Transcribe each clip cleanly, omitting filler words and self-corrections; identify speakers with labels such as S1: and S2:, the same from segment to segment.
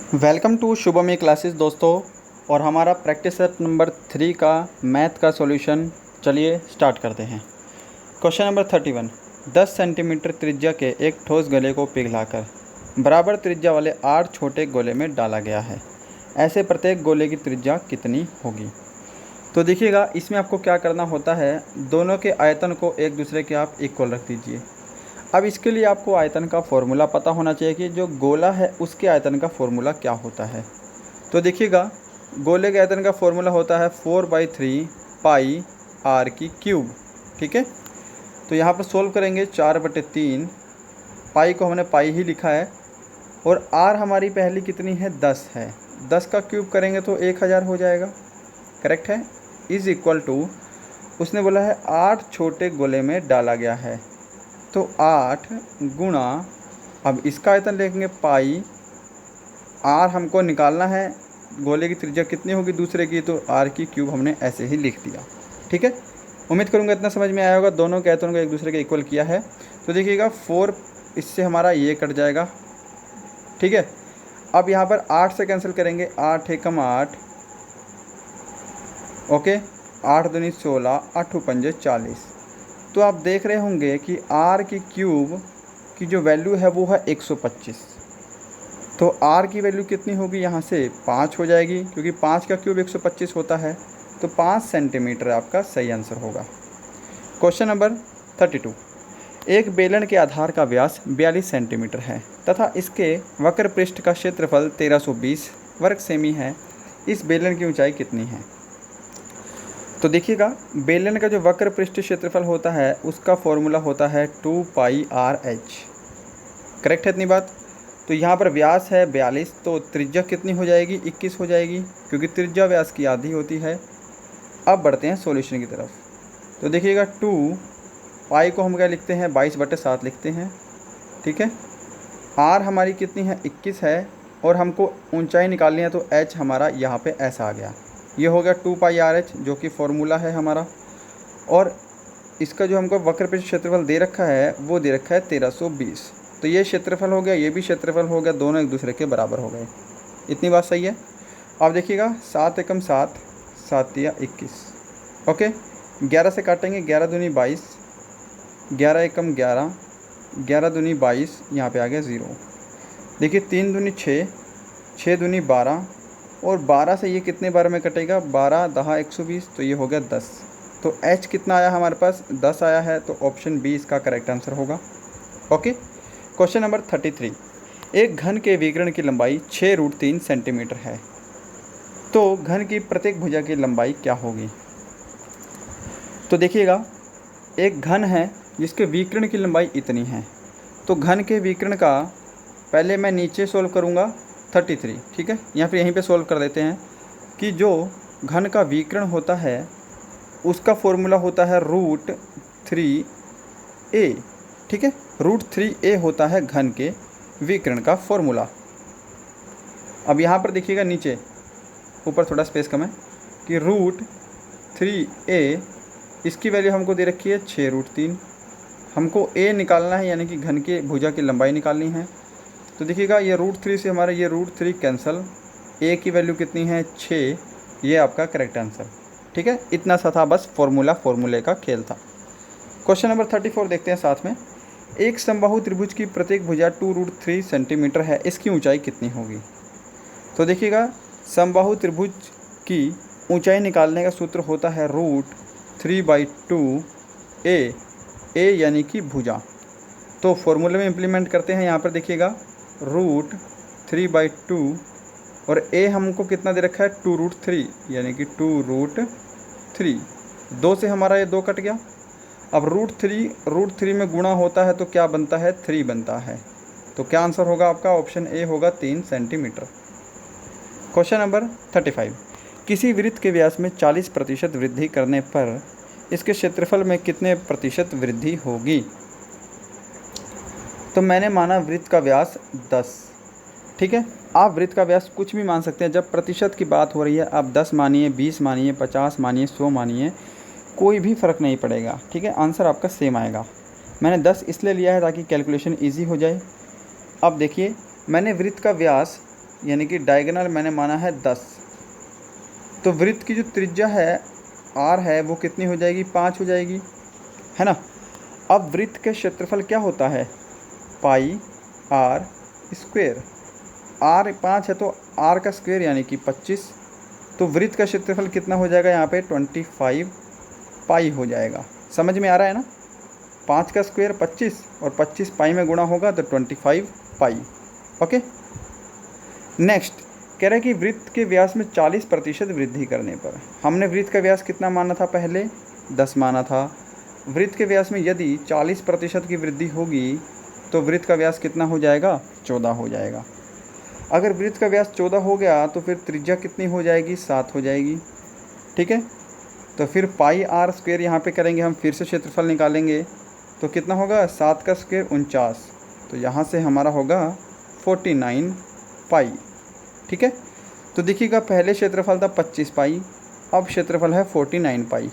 S1: Welcome to Shubham classes दोस्तों। और हमारा प्रैक्टिस सेट नंबर 3 का मैथ का सॉल्यूशन चलिए स्टार्ट करते हैं। Question number 31। 10 सेंटीमीटर त्रिज्या के एक ठोस गोले को पिघलाकर बराबर त्रिज्या वाले 8 छोटे गोले में डाला गया है। ऐसे प्रत्येक गोले की त्रिज्या कितनी होगी? तो देखिएगा, इसमें आपको क्या करना होता है, दोनों के आयतन को एक दूसरे के आप इक्वल रख दीजिए। अब इसके लिए आपको आयतन का फॉर्मूला पता होना चाहिए कि जो गोला है उसके आयतन का फॉर्मूला क्या होता है। तो देखिएगा, गोले के आयतन का फॉर्मूला होता है 4/3 पाई आर की क्यूब। ठीक है, तो यहाँ पर सोल्व करेंगे 4/3। पाई को हमने पाई ही लिखा है और आर हमारी पहली कितनी है, 10 है। 10 का क्यूब करेंगे तो 1000 हो जाएगा। करेक्ट है। इज़ इक्वल टू, उसने बोला है 8 छोटे गोले में डाला गया है, तो 8 गुणा, अब इसका आयतन लेंगे पाई, आर हमको निकालना है, गोले की त्रिज्या कितनी होगी दूसरे की, तो आर की क्यूब हमने ऐसे ही लिख दिया। ठीक है, उम्मीद करूँगा इतना समझ में आया होगा। दोनों के आयतन को एक दूसरे के इक्वल किया है। तो देखिएगा 4 इससे हमारा ये कट जाएगा। ठीक है, अब यहाँ पर 8 से कैंसिल करेंगे, 8 एकम 8, ओके, 8 दूनी 16, 8 पंजे 40। तो आप देख रहे होंगे कि r की क्यूब की जो वैल्यू है वो है 125। तो r की वैल्यू कितनी होगी, यहाँ से 5 हो जाएगी, क्योंकि 5 का क्यूब 125 होता है। तो 5 सेंटीमीटर आपका सही आंसर होगा। Question number 32। एक बेलन के आधार का व्यास 42 सेंटीमीटर है तथा इसके वक्र पृष्ठ का क्षेत्रफल 1320 वर्ग सेमी है। इस बेलन की ऊंचाई कितनी है? तो देखिएगा, बेलन का जो वक्र पृष्ठ क्षेत्रफल होता है उसका फॉर्मूला होता है 2πr/h। करेक्ट है इतनी बात? तो यहाँ पर व्यास है 42, तो त्रिज्या कितनी हो जाएगी, 21 हो जाएगी, क्योंकि त्रिज्या व्यास की आधी होती है। अब बढ़ते हैं सॉल्यूशन की तरफ। तो देखिएगा 2 पाई को हम क्या लिखते हैं, 22/7 लिखते हैं। ठीक है, r हमारी कितनी है, 21 है, और हमको ऊंचाई निकालनी है, तो h हमारा यहाँ पे ऐसा आ गया। ये हो गया 2πr/h, जो कि फॉर्मूला है हमारा। और इसका जो हमको वक्र पृष्ठ क्षेत्रफल दे रखा है वो दे रखा है 1320। तो ये क्षेत्रफल हो गया, ये भी क्षेत्रफल हो गया, दोनों एक दूसरे के बराबर हो गए। इतनी बात सही है। अब देखिएगा 7 एकम 7, 7 या 21, ओके, 11 से काटेंगे, 11 दूनी 22, 11 एकम 11, 11 दूनी 22, यहाँ पे आ गया 0। देखिए 3 दूनी 6, 6 दूनी 12, और 12 से ये कितने बार में कटेगा, 12 10 120, तो ये हो गया 10। तो h कितना आया हमारे पास, 10 आया है, तो ऑप्शन बी इसका करेक्ट आंसर होगा। Okay, question number 33। एक घन के विकर्ण की लंबाई 6√3 सेंटीमीटर है, तो घन की प्रत्येक भुजा की लंबाई क्या होगी? तो देखिएगा, एक घन है जिसके विकर्ण की लंबाई इतनी है, तो घन के विकर्ण का पहले मैं नीचे सोल्व करूँगा 33। ठीक है, या फिर यहीं पे सोल्व कर देते हैं कि जो घन का विकर्ण होता है उसका फॉर्मूला होता है √3a। ठीक है, √3a होता है घन के विकर्ण का फॉर्मूला। अब यहाँ पर देखिएगा नीचे, ऊपर थोड़ा स्पेस कम है, कि √3a इसकी वैल्यू हमको दे रखी है 6√3। हमको a निकालना है, यानी कि घन के भुजा की लंबाई निकालनी है। तो देखिएगा, ये √3 से हमारा ये √3 कैंसल, a की वैल्यू कितनी है, 6, ये आपका करेक्ट आंसर। ठीक है, इतना सा था बस फॉर्मूले का खेल था। क्वेश्चन नंबर 34 देखते हैं साथ में। एक समबाहु त्रिभुज की प्रत्येक भुजा 2√3 सेंटीमीटर है, इसकी ऊंचाई कितनी होगी? तो देखिएगा, समबाहु त्रिभुज की ऊंचाई निकालने का सूत्र होता है √3/2a, यानी कि भुजा। तो फॉर्मूले में इम्प्लीमेंट करते हैं। यहाँ पर देखिएगा √3/2 और a हमको कितना दे रखा है, 2√3, यानी कि 2√3। 2 से हमारा ये 2 कट गया। अब √3 में गुणा होता है तो क्या बनता है, 3 बनता है। तो क्या आंसर होगा आपका, ऑप्शन ए होगा 3 सेंटीमीटर। Question number 35। किसी वृत्त के व्यास में 40% वृद्धि करने पर इसके क्षेत्रफल में कितने प्रतिशत वृद्धि होगी? तो मैंने माना वृत्त का व्यास 10। ठीक है, आप वृत्त का व्यास कुछ भी मान सकते हैं। जब प्रतिशत की बात हो रही है, आप 10 मानिए, 20 मानिए, 50 मानिए, 100 मानिए, कोई भी फ़र्क नहीं पड़ेगा। ठीक है, आंसर आपका सेम आएगा। मैंने 10 इसलिए लिया है ताकि कैलकुलेशन ईजी हो जाए। अब देखिए, मैंने वृत्त का व्यास यानी कि डायगोनल मैंने माना है 10। तो वृत्त की जो त्रिज्या है r है वो कितनी हो जाएगी, 5 हो जाएगी, है ना। अब वृत्त के क्षेत्रफल क्या होता है, पाई r स्क्वेयर। r 5 है तो r का स्क्वेयर यानी कि 25। तो वृत्त का क्षेत्रफल कितना हो जाएगा यहाँ पे, 25 पाई हो जाएगा। समझ में आ रहा है ना, 5 का स्क्वेयर 25 और 25 पाई में गुणा होगा तो 25 पाई। ओके। नेक्स्ट कह रहा है कि वृत्त के व्यास में 40% वृद्धि करने पर, हमने वृत्त का व्यास कितना माना था, पहले 10 माना था। वृत्त के व्यास में यदि 40% की वृद्धि होगी तो वृत्त का व्यास कितना हो जाएगा, 14 हो जाएगा। अगर वृत्त का व्यास 14 हो गया तो फिर त्रिज्या कितनी हो जाएगी, 7 हो जाएगी। ठीक है, तो फिर पाई r स्क्वेयर यहाँ पे करेंगे हम, फिर से क्षेत्रफल निकालेंगे तो कितना होगा, 7 का स्क्वेयर 49। तो यहाँ से हमारा होगा 49 पाई। ठीक है, तो देखिएगा पहले क्षेत्रफल था 25 पाई, अब क्षेत्रफल है 49 पाई।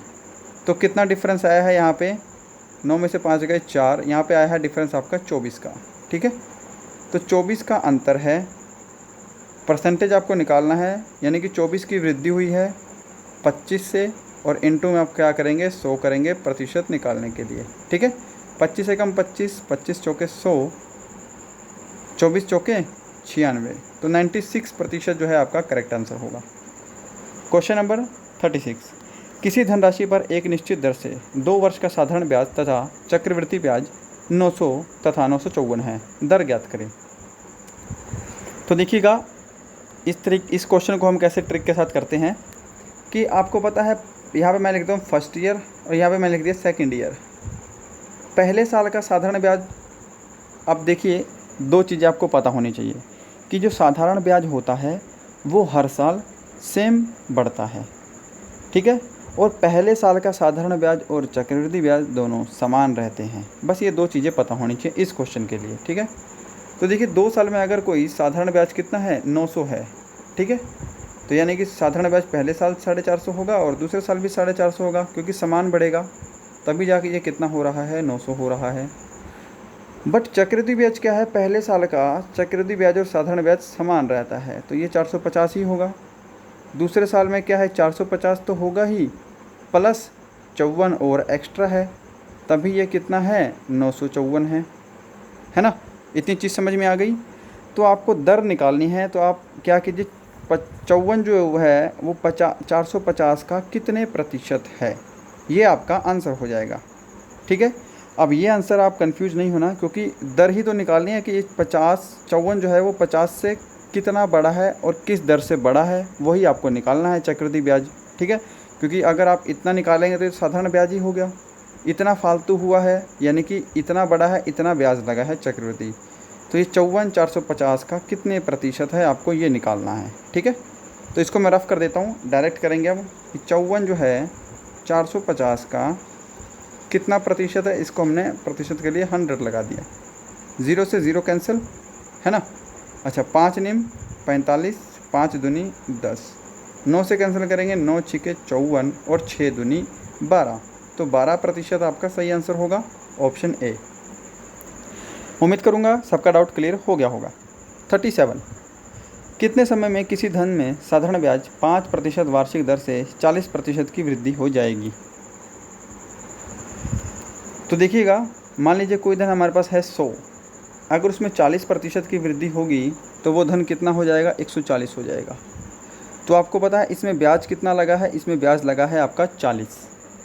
S1: तो कितना डिफरेंस आया है यहाँ पे, 9 में से 5 गए 4, यहाँ पे आया है डिफरेंस आपका 24 का। ठीक है, तो 24 का अंतर है, परसेंटेज आपको निकालना है, यानी कि 24 की वृद्धि हुई है 25 से, और इनटू में आप क्या करेंगे, 100 करेंगे प्रतिशत निकालने के लिए। ठीक है, 25 से कम 25, 25 चौके 100, 24 चौके 96, तो 96% जो है आपका करेक्ट आंसर होगा। क्वेश्चन नंबर 36, किसी धनराशि पर एक निश्चित दर से 2 वर्ष का साधारण ब्याज तथा चक्रवृद्धि ब्याज 900 तथा 954 है, दर ज्ञात करें। तो देखिएगा इस क्वेश्चन को हम कैसे ट्रिक के साथ करते हैं कि आपको पता है, यहाँ पे मैं लिखता हूँ फर्स्ट ईयर और यहाँ पे मैं लिख दिया सेकंड ईयर। पहले साल का साधारण ब्याज, अब देखिए 2 चीज़ें आपको पता होनी चाहिए कि जो साधारण ब्याज होता है वो हर साल सेम बढ़ता है। ठीक है, और पहले साल का साधारण ब्याज और चक्रवृद्धि ब्याज दोनों समान रहते हैं। बस ये 2 चीज़ें पता होनी चाहिए इस क्वेश्चन के लिए। ठीक है, तो देखिए 2 साल में अगर कोई साधारण ब्याज कितना है, 900 है। ठीक है, तो यानी कि साधारण ब्याज पहले साल 450 होगा और दूसरे साल भी 450 होगा, क्योंकि समान बढ़ेगा, तभी जाके ये कितना हो रहा है, 900 हो रहा है। बट चक्रवृद्धि ब्याज क्या है, पहले साल का चक्रवृद्धि ब्याज और साधारण ब्याज समान रहता है, तो ये 450 ही होगा। दूसरे साल में क्या है, 450 तो होगा ही, प्लस 54 और एक्स्ट्रा है, तभी ये कितना है, 954 है ना। इतनी चीज़ समझ में आ गई। तो आपको दर निकालनी है, तो आप क्या कीजिए, 54 जो है वो 450 का कितने प्रतिशत है, ये आपका आंसर हो जाएगा। ठीक है, अब ये आंसर आप कंफ्यूज नहीं होना, क्योंकि दर ही तो निकालनी है कि 54 जो है वो 50 से कितना बड़ा है और किस दर से बड़ा है, वही आपको निकालना है चक्रवृद्धि ब्याज। ठीक है, क्योंकि अगर आप इतना निकालेंगे तो साधारण ब्याज ही हो गया, इतना फालतू हुआ है, यानी कि इतना बड़ा है, इतना ब्याज लगा है चक्रवृद्धि। तो ये 54 450 का कितने प्रतिशत है, आपको ये निकालना है। ठीक है, तो इसको मैं रफ़ कर देता हूँ, डायरेक्ट करेंगे। अब 54 जो है 450 का कितना प्रतिशत है, इसको हमने प्रतिशत के लिए 100 लगा दिया, 0 से 0 कैंसिल, है ना। अच्छा, 5 निम 45, 5 दूनी 10, 9 से कैंसिल करेंगे, 9 छिके 54 और 6 दूनी 12, तो 12% आपका सही आंसर होगा, ऑप्शन ए। उम्मीद करूंगा सबका डाउट क्लियर हो गया होगा। 37, कितने समय में किसी धन में साधारण ब्याज 5% वार्षिक दर से 40% की वृद्धि हो जाएगी। तो देखिएगा, मान लीजिए कोई धन हमारे पास है 100, अगर उसमें 40% की वृद्धि होगी तो वो धन कितना हो जाएगा, 140 हो जाएगा। तो आपको पता है इसमें ब्याज कितना लगा है, इसमें ब्याज लगा है आपका 40।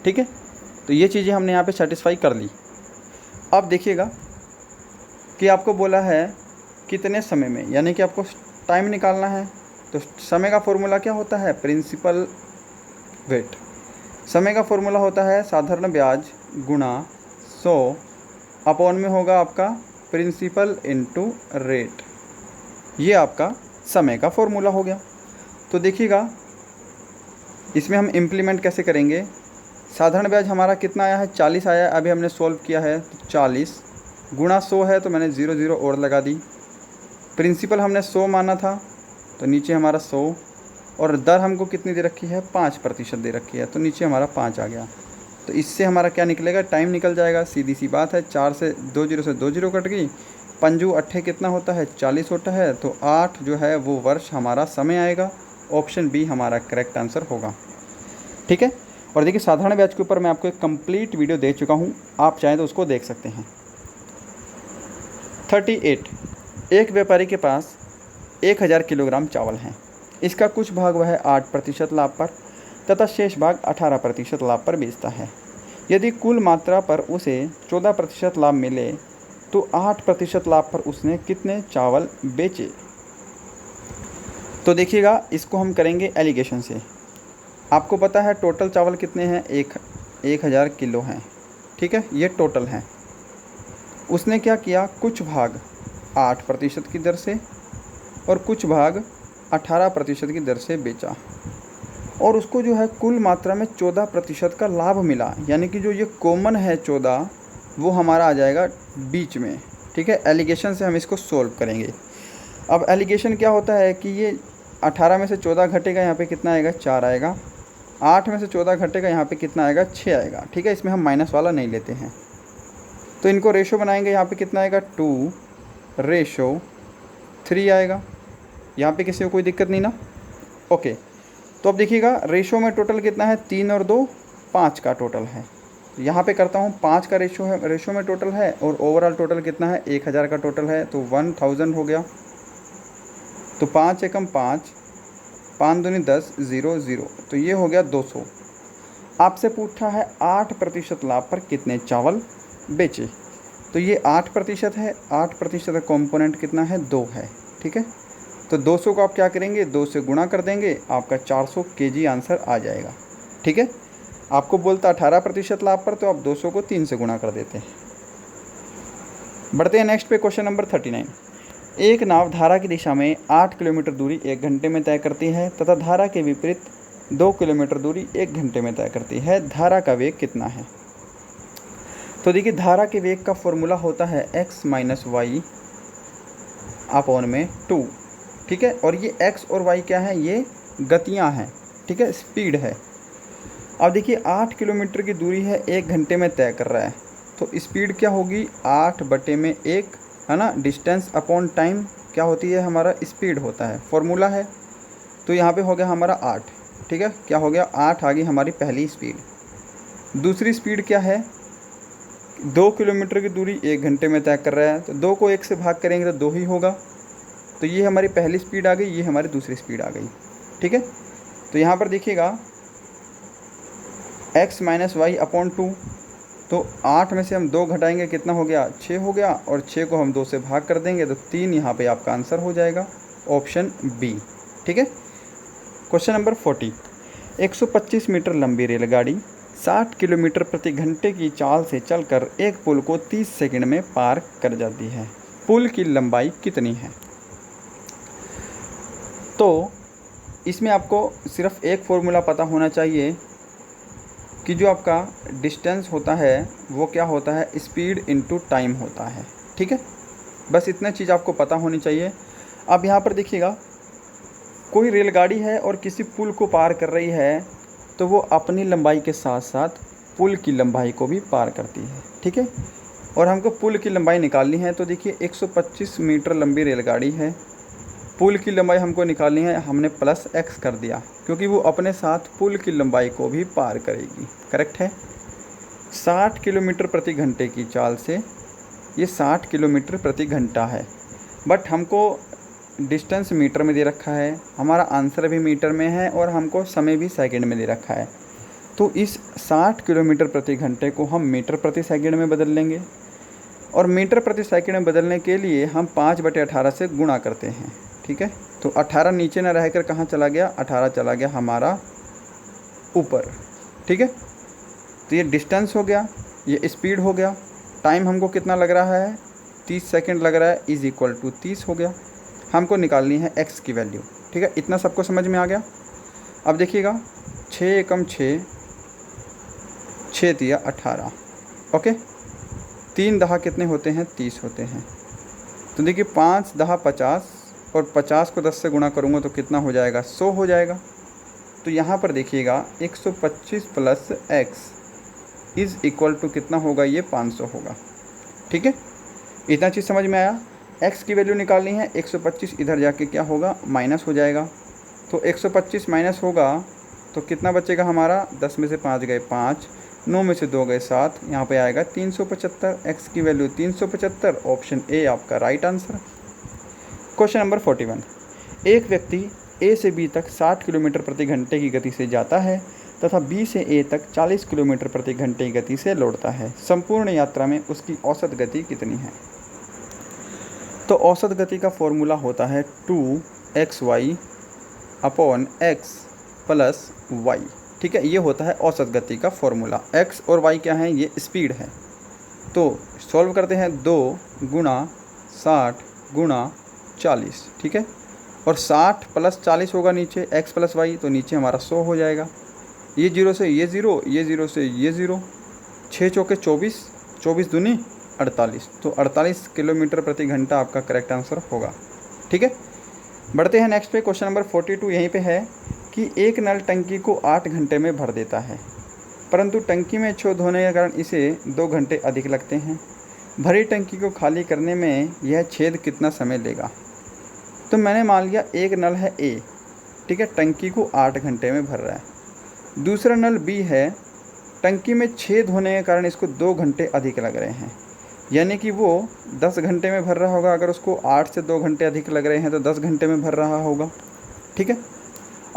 S1: ठीक है, तो ये चीज़ें हमने यहाँ पे सेटिस्फाई कर ली। अब देखिएगा कि आपको बोला है कितने समय में, यानी कि आपको टाइम निकालना है। तो समय का फॉर्मूला क्या होता है, प्रिंसिपल वेट। समय का फॉर्मूला होता है साधारण ब्याज गुणा 100 अपॉन में होगा आपका प्रिंसिपल इनटू रेट, ये आपका समय का फॉर्मूला हो गया। तो देखिएगा इसमें हम इम्प्लीमेंट कैसे करेंगे। साधारण ब्याज हमारा कितना आया है, 40 आया है, अभी हमने सॉल्व किया है, तो 40 गुणा 100 है, तो मैंने 0 0 और लगा दी। प्रिंसिपल हमने 100 माना था, तो नीचे हमारा 100, और दर हमको कितनी दे रखी है, 5% दे रखी है, तो नीचे हमारा 5 आ गया। तो इससे हमारा क्या निकलेगा, टाइम निकल जाएगा, सीधी सी बात है। 4 से 2 0 से 2 0 कट गई, पंजू अट्ठे कितना होता है 40 होता है, तो 8 जो है वो वर्ष हमारा समय आएगा। ऑप्शन बी हमारा करेक्ट आंसर होगा। ठीक है। और देखिए साधारण ब्याज के ऊपर मैं आपको एक कंप्लीट वीडियो दे चुका हूँ, आप चाहें तो उसको देख सकते हैं। 38, एक व्यापारी के पास 1000 किलोग्राम चावल हैं। इसका कुछ भाग वह 8% लाभ पर तथा शेष भाग 18% लाभ पर बेचता है। यदि कुल मात्रा पर उसे 14% लाभ मिले तो 8% लाभ पर उसने कितने चावल बेचे। तो देखिएगा इसको हम करेंगे एलिगेशन से। आपको पता है टोटल चावल कितने हैं, 1000 किलो हैं। ठीक है, ये टोटल हैं। उसने क्या किया, कुछ भाग 8% की दर से और कुछ भाग 18% की दर से बेचा और उसको जो है कुल मात्रा में 14% का लाभ मिला। यानी कि जो ये कॉमन है 14 वो हमारा आ जाएगा बीच में। ठीक है, एलिगेशन से हम इसको सोल्व करेंगे। अब एलिगेशन क्या होता है कि ये 18 में से 14 घटेगा, यहाँ पे कितना आएगा 4 आएगा। 8 में से 14 घटेगा, यहाँ पे कितना आएगा 6 आएगा। ठीक है, इसमें हम माइनस वाला नहीं लेते हैं। तो इनको रेशो बनाएंगे, यहाँ पे कितना आएगा 2:3 आएगा। यहाँ पे किसी को कोई दिक्कत नहीं ना। ओके, तो अब देखिएगा रेशो में टोटल कितना है, 3 और 2 5 का टोटल है। यहाँ पे करता हूँ 5 का रेशो है, रेशो में टोटल है और ओवरऑल टोटल कितना है 1000 का टोटल है, तो 1000 हो गया। तो 5 एकम 5, 5 दूनी 10, 0 0, तो ये हो गया 200। आपसे पूछा है 8% लाभ पर कितने चावल बेचे, तो ये 8% है। 8% का कॉम्पोनेंट कितना है 2 है। ठीक है, तो 200 को आप क्या करेंगे 2 से गुणा कर देंगे, आपका 400 kg आंसर आ जाएगा। ठीक है, आपको बोलता 18% लाभ पर, तो आप 200 को 3 से गुणा कर देते हैं। बढ़ते हैं नेक्स्ट पे, क्वेश्चन नंबर 39। एक नाव धारा की दिशा में 8 किलोमीटर दूरी 1 घंटे में तय करती है तथा धारा के विपरीत 2 किलोमीटर दूरी 1 घंटे में तय करती है। धारा का वेग कितना है। तो देखिए धारा के वेग का फॉर्मूला होता है x - y अपॉन में 2। ठीक है, और ये x और y क्या है, ये गतियां हैं। ठीक है, स्पीड है। अब देखिए 8 किलोमीटर की दूरी है, 1 घंटे में तय कर रहा है, तो स्पीड क्या होगी 8/1 है ना। डिस्टेंस अपॉन टाइम क्या होती है, हमारा स्पीड होता है, फॉर्मूला है। तो यहाँ पे हो गया हमारा 8। ठीक है, क्या हो गया 8 आ गई हमारी पहली स्पीड। दूसरी स्पीड क्या है, 2 किलोमीटर की दूरी 1 घंटे में तय कर रहा है, तो 2 को 1 से भाग करेंगे तो 2 ही होगा। तो ये हमारी पहली स्पीड आ गई, ये हमारी दूसरी स्पीड आ गई। ठीक है, तो यहाँ पर देखिएगा x - y अपॉन 2, तो 8 में से हम 2 घटाएंगे, कितना हो गया 6 हो गया, और 6 को हम 2 से भाग कर देंगे तो 3 यहाँ पे आपका आंसर हो जाएगा, ऑप्शन बी। ठीक है, क्वेश्चन नंबर 40। 125 मीटर लंबी रेलगाड़ी 60 किलोमीटर प्रति घंटे की चाल से चलकर एक पुल को 30 सेकंड में पार कर जाती है। पुल की लंबाई कितनी है। तो इसमें आपको सिर्फ एक फॉर्मूला पता होना चाहिए कि जो आपका डिस्टेंस होता है वो क्या होता है, स्पीड इनटू टाइम होता है। ठीक है, बस इतना चीज़ आपको पता होनी चाहिए। अब यहाँ पर देखिएगा कोई रेलगाड़ी है और किसी पुल को पार कर रही है, तो वो अपनी लंबाई के साथ साथ पुल की लंबाई को भी पार करती है। ठीक है, और हमको पुल की लंबाई निकालनी है, तो देखिए 125 मीटर लंबी रेलगाड़ी है, पुल की लंबाई हमको निकालनी है, हमने प्लस x कर दिया क्योंकि वो अपने साथ पुल की लंबाई को भी पार करेगी। करेक्ट है, 60 किलोमीटर प्रति घंटे की चाल से ये 60 किलोमीटर प्रति घंटा है, बट हमको डिस्टेंस मीटर में दे रखा है, हमारा आंसर भी मीटर में है और हमको समय भी सेकंड में दे रखा है। तो इस 60 किलोमीटर प्रति घंटे को हम मीटर प्रति सेकंड में बदल लेंगे, और मीटर प्रति सेकंड में बदलने के लिए हम 5/18 से गुणा करते हैं। ठीक है, तो 18 नीचे ना रहकर कहाँ चला गया, 18 चला गया हमारा ऊपर। ठीक है, तो ये डिस्टेंस हो गया, ये स्पीड हो गया, टाइम हमको कितना लग रहा है 30 सेकंड लग रहा है, इज इक्वल टू 30 हो गया। हमको निकालनी है x की वैल्यू। ठीक है, इतना सबको समझ में आ गया। अब देखिएगा 6 एकम 6, 6 तिया 18। ओके, 3 दहा कितने होते हैं 30 होते हैं। तो देखिए 5 दहा 50 और 50 को 10 से गुणा करूँगा तो कितना हो जाएगा 100 हो जाएगा। तो यहाँ पर देखिएगा 125 plus x is equal to कितना होगा, ये 500 होगा। ठीक है, इतना चीज़ समझ में आया। x की वैल्यू निकालनी है, 125 इधर जाके क्या होगा, माइनस हो जाएगा। तो 125 माइनस होगा तो कितना बचेगा हमारा, 10 में से 5 गए 5, 9 में से 2 गए 7, यहाँ पे आएगा 375। x की वैल्यू 375, ऑप्शन ए आपका राइट आंसर। क्वेश्चन नंबर 41, एक व्यक्ति a से b तक 60 किलोमीटर प्रति घंटे की गति से जाता है तथा b से a तक 40 किलोमीटर प्रति घंटे की गति से लौटता है। संपूर्ण यात्रा में उसकी औसत गति कितनी है? तो औसत गति का फॉर्मूला होता है 2xy upon x plus y। ठीक है, ये होता है औसत गति का फॉर्मूला। x और y क्या है, ये स्पीड है। तो सॉल्व करते हैं, 2 गुणा 60 गुणा 40। ठीक है, और 60 प्लस 40 होगा नीचे x प्लस y, तो नीचे हमारा 100 हो जाएगा। ये 0 से ये 0, ये 0 से ये 0, 6 चौके 24, 24 दूनी 48, तो 48 किलोमीटर प्रति घंटा आपका करेक्ट आंसर होगा। ठीक है, बढ़ते हैं नेक्स्ट पे। क्वेश्चन नंबर 42 यहीं पे है कि एक नल टंकी को 8 घंटे में भर देता है, परंतु टंकी में छेद होने के कारण इसे 2 घंटे अधिक लगते हैं। भरी टंकी को खाली करने में यह छेद कितना समय लेगा? तो मैंने मान लिया एक नल है A, ठीक है, टंकी को 8 घंटे में भर रहा है। दूसरा नल B है, टंकी में छेद होने के कारण इसको 2 घंटे अधिक लग रहे हैं, यानी कि वो 10 घंटे में भर रहा होगा। अगर उसको 8 से 2 घंटे अधिक लग रहे हैं तो 10 घंटे में भर रहा होगा। ठीक है,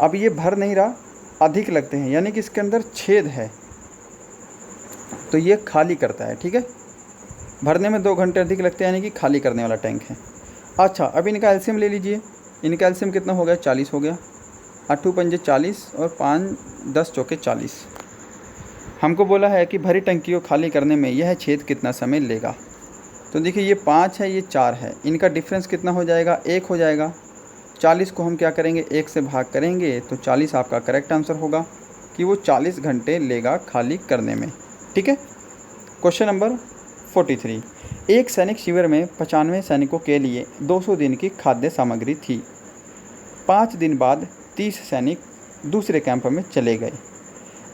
S1: अब ये भर नहीं रहा, अधिक लगते हैं, यानी कि इसके अंदर छेद है, तो ये खाली करता है। ठीक है, भरने में 2 घंटे अधिक लगते हैं, यानी कि खाली करने वाला टैंक है। अच्छा, अब इनका एलसीएम ले लीजिए। इनका एलसीएम कितना हो गया, 40 हो गया। 8 पंजे 40 और 5 10 चौके 40। हमको बोला है कि भरी टंकी को खाली करने में यह छेद कितना समय लेगा। तो देखिए, ये 5 है, ये 4 है, इनका डिफरेंस कितना हो जाएगा, 1 हो जाएगा। 40 को हम क्या करेंगे, 1 से भाग करेंगे, तो 40 आपका करेक्ट आंसर होगा कि वो 40 घंटे लेगा खाली करने में। ठीक है, क्वेश्चन नंबर 43, एक सैनिक शिविर में 95 सैनिकों के लिए 200 दिन की खाद्य सामग्री थी। 5 दिन बाद 30 सैनिक दूसरे कैंप में चले गए।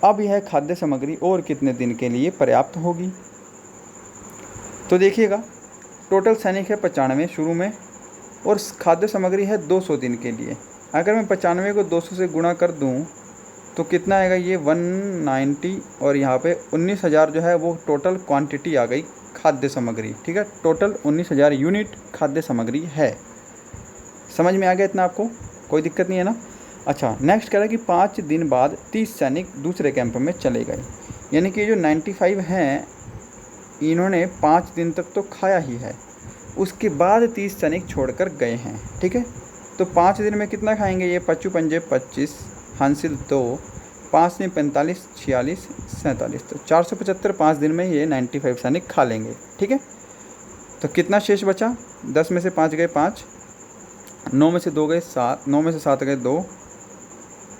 S1: अब यह खाद्य सामग्री और कितने दिन के लिए पर्याप्त होगी? तो देखिएगा, टोटल सैनिक है 95 शुरू में, और खाद्य सामग्री है 200 दिन के लिए। अगर मैं 95 को 200 से गुणा कर दूं तो कितना आएगा, ये 190, और यहाँ पे 19,000 जो है वो टोटल क्वांटिटी आ गई खाद्य सामग्री। ठीक है, टोटल 19,000 यूनिट खाद्य सामग्री है। समझ में आ गया इतना आपको, कोई दिक्कत नहीं है ना? अच्छा, नेक्स्ट कह रहा है कि 5 दिन बाद 30 सैनिक दूसरे कैंप में चले गए, यानी कि जो 95 हैं इन्होंने 5 दिन तक तो खाया ही है, उसके बाद 30 सैनिक छोड़कर गए हैं। ठीक है, तो 5 दिन में कितना खाएंगे, ये 25 पंजे 25, हासिल 2, 5 में 45, 46, 47, तो 475 5 दिन में ये 95 सैनिक खा लेंगे। ठीक है, तो कितना शेष बचा, 10 में से 5 गए 5, 9 में से 2 गए 7, 9 में से 7 गए 2,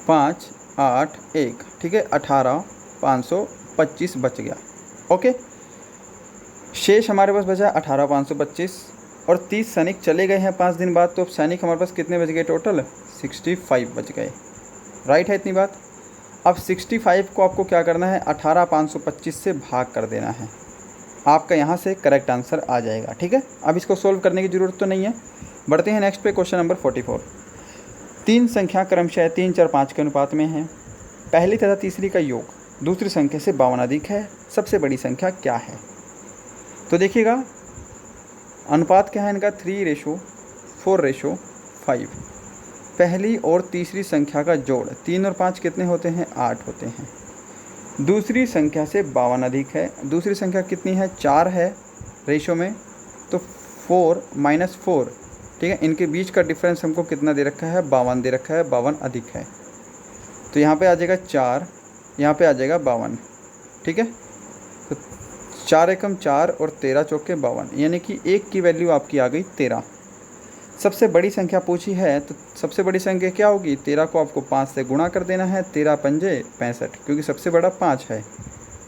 S1: 5 8 1, ठीक है, 18 525 बच गया। ओके, शेष हमारे पास बचा 18 525, और 30 सैनिक चले गए हैं 5 दिन बाद, तो अब सैनिक हमारे पास कितने बच गए, टोटल 65 बच गए। राइट है इतनी बात? अब 65 को आपको क्या करना है, 18 525 से भाग कर देना है, आपका यहाँ से करेक्ट आंसर आ जाएगा। ठीक है, अब इसको सोल्व करने की ज़रूरत तो नहीं है। बढ़ते हैं नेक्स्ट पे, क्वेश्चन नंबर 44। 3 संख्या क्रमशः 3 4 5 के अनुपात में है। पहली तथा तीसरी का योग दूसरी संख्या से 52 अधिक है, सबसे बड़ी संख्या क्या है? तो देखिएगा, अनुपात क्या है इनका, 3:4:5। पहली और तीसरी संख्या का जोड़ 3 और 5 कितने होते हैं, 8 होते हैं। दूसरी संख्या से 52 अधिक है। दूसरी संख्या कितनी है, 4 है रेशो में, तो 4 - 4, ठीक है, इनके बीच का डिफरेंस हमको कितना दे रखा है, 52 दे रखा है, 52 अधिक है, तो यहाँ पे आ जाएगा 4, यहाँ पे आ जाएगा 52। ठीक है, तो 4 एकम 4 और 13 चौके 52, यानी कि 1 की वैल्यू आपकी आ गई 13। सबसे बड़ी संख्या पूछी है, तो सबसे बड़ी संख्या क्या होगी, 13 को आपको 5 से गुणा कर देना है, 13 पंजे 65, क्योंकि सबसे बड़ा 5 है,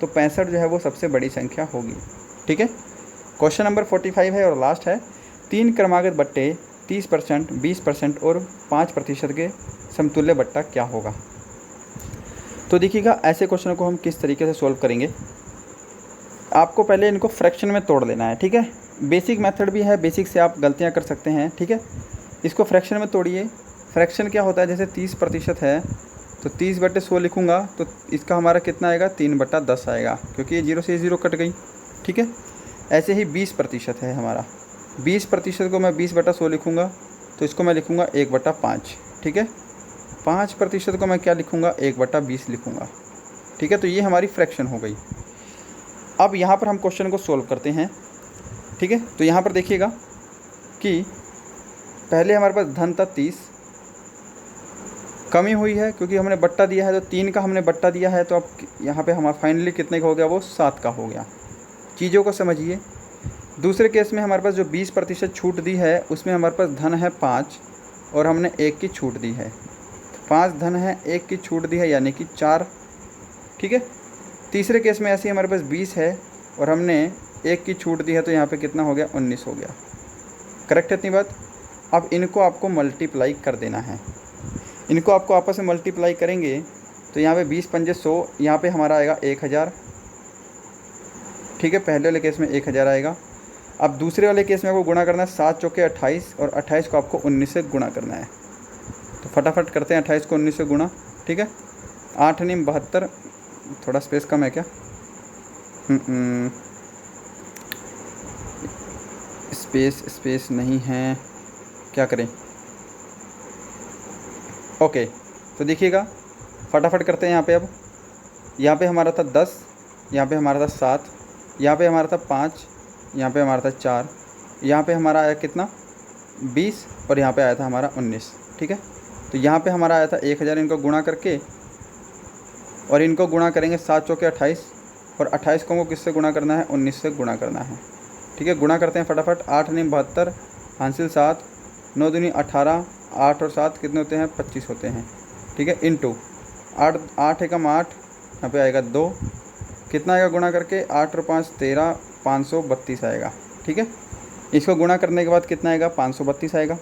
S1: तो 65 जो है वो सबसे बड़ी संख्या होगी। ठीक है, क्वेश्चन नंबर 45 है और लास्ट है। 3 क्रमागत बट्टे 30%, 20% और 5% के समतुल्य बट्टा क्या होगा? तो देखिएगा, ऐसे क्वेश्चन को हम किस तरीके से सॉल्व करेंगे। आपको पहले इनको फ्रैक्शन में तोड़ लेना है। ठीक है, बेसिक मेथड भी है, बेसिक से आप गलतियाँ कर सकते हैं, ठीक है। इसको फ्रैक्शन में तोड़िए। फ्रैक्शन क्या होता है, जैसे 30% है तो 30/100 लिखूँगा तो इसका हमारा कितना आएगा, 3/10 आएगा, क्योंकि ये 0 से 0 कट गई, ठीक है। ऐसे ही 20% है हमारा, 20% को मैं 20/100 लिखूँगा तो इसको मैं लिखूँगा 1/5, ठीक है। 5% को मैं क्या लिखूँगा, 1/20 लिखूँगा, ठीक है। तो ये हमारी फ्रैक्शन हो गई। अब यहाँ पर हम क्वेश्चन को सोल्व करते हैं, ठीक है। तो यहाँ पर देखिएगा कि पहले हमारे पास धन था 30, कमी हुई है क्योंकि हमने बट्टा दिया है, तो 3 का हमने बट्टा दिया है, तो अब यहाँ पे हमारा फाइनली कितने का हो गया, वो 7 का हो गया। चीज़ों को समझिए। दूसरे केस में हमारे पास जो 20% छूट दी है उसमें हमारे पास धन है 5 और हमने 1 की छूट दी है। 5 धन है, 1 की छूट दी है, यानी कि 4, ठीक है। तीसरे केस में ऐसे ही हमारे पास 20 है और हमने 1 की छूट दी है, तो यहाँ पे कितना हो गया, 19 हो गया। करेक्ट है इतनी बात। अब इनको आपको मल्टीप्लाई कर देना है। इनको आपको आपस में मल्टीप्लाई करेंगे तो यहाँ पे 20 पंजे 100, यहाँ पे हमारा आएगा 1000, ठीक है। पहले वाले केस में 1000 आएगा। अब दूसरे वाले केस में आपको गुणा करना है 7 चौके 28 और 28 को आपको 19 से गुणा करना है। तो फटाफट करते हैं 28 को 19 से गुणा, ठीक है। 8 9 72, थोड़ा स्पेस कम है क्या, स्पेस नहीं है, क्या करें। ओके, तो देखिएगा फटाफट करते हैं। यहाँ पे हमारा था 10, यहाँ पे हमारा था 7, यहाँ पे हमारा था 5, यहाँ पे हमारा था 4, यहाँ पे हमारा आया कितना, 20 और यहाँ पे आया था हमारा 19, ठीक है। तो यहाँ पे हमारा आया था 1000, इनको गुणा करके और इनको गुणा करेंगे 7 चौके 28 और 28 को किससे गुणा करना है, 19 से गुणा करना है, ठीक है। गुणा करते हैं फटाफट। 8 9 72, हासिल 7, 9 दूनी 18, 8 और 7 कितने होते हैं, 25 होते हैं, ठीक है। इंटू 8 एकम 8, यहाँ पे आएगा 2, कितना आएगा गुणा करके, 8 और 5 13, 532 आएगा, ठीक है। इसको गुणा करने के बाद कितना आएगा, 532 आएगा।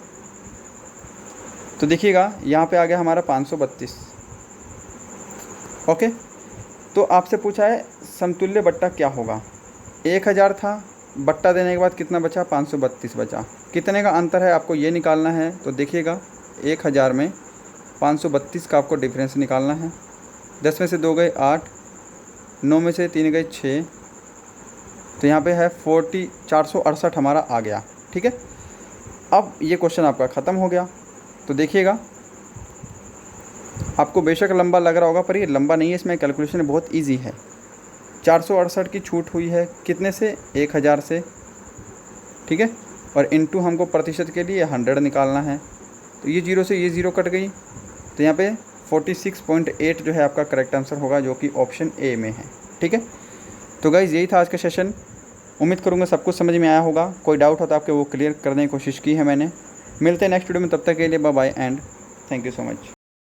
S1: तो देखिएगा यहाँ पे आ गया हमारा 532। ओके, तो आपसे पूछा है समतुल्य बट्टा क्या होगा। 1000 था, बट्टा देने के बाद कितना बचा, 532 बचा। कितने का अंतर है आपको ये निकालना है। तो देखिएगा 1000 में 532 का आपको डिफरेंस निकालना है। 10 में से 2 गए 8, 9 में से 3 गए 6, तो यहाँ पे है 468 हमारा आ गया, ठीक है। अब ये क्वेश्चन आपका ख़त्म हो गया। तो देखिएगा आपको बेशक लंबा लग रहा होगा पर ये लंबा नहीं है, इसमें कैलकुलेशन बहुत ईजी है। 468 की छूट हुई है कितने से, 1000 से, ठीक है। और इनटू हमको प्रतिशत के लिए 100 निकालना है। तो ये 0 से ये 0 कट गई, तो यहाँ पे 46.8 जो है आपका करेक्ट आंसर होगा, जो कि ऑप्शन ए में है, ठीक है। तो गाइज़ यही था आज का सेशन। उम्मीद करूँगा सब कुछ समझ में आया होगा। कोई डाउट हो तो आपके वो क्लियर करने की कोशिश की है मैंने। मिलते हैं नेक्स्ट वीडियो में, तब तक के लिए bye bye and thank you so much.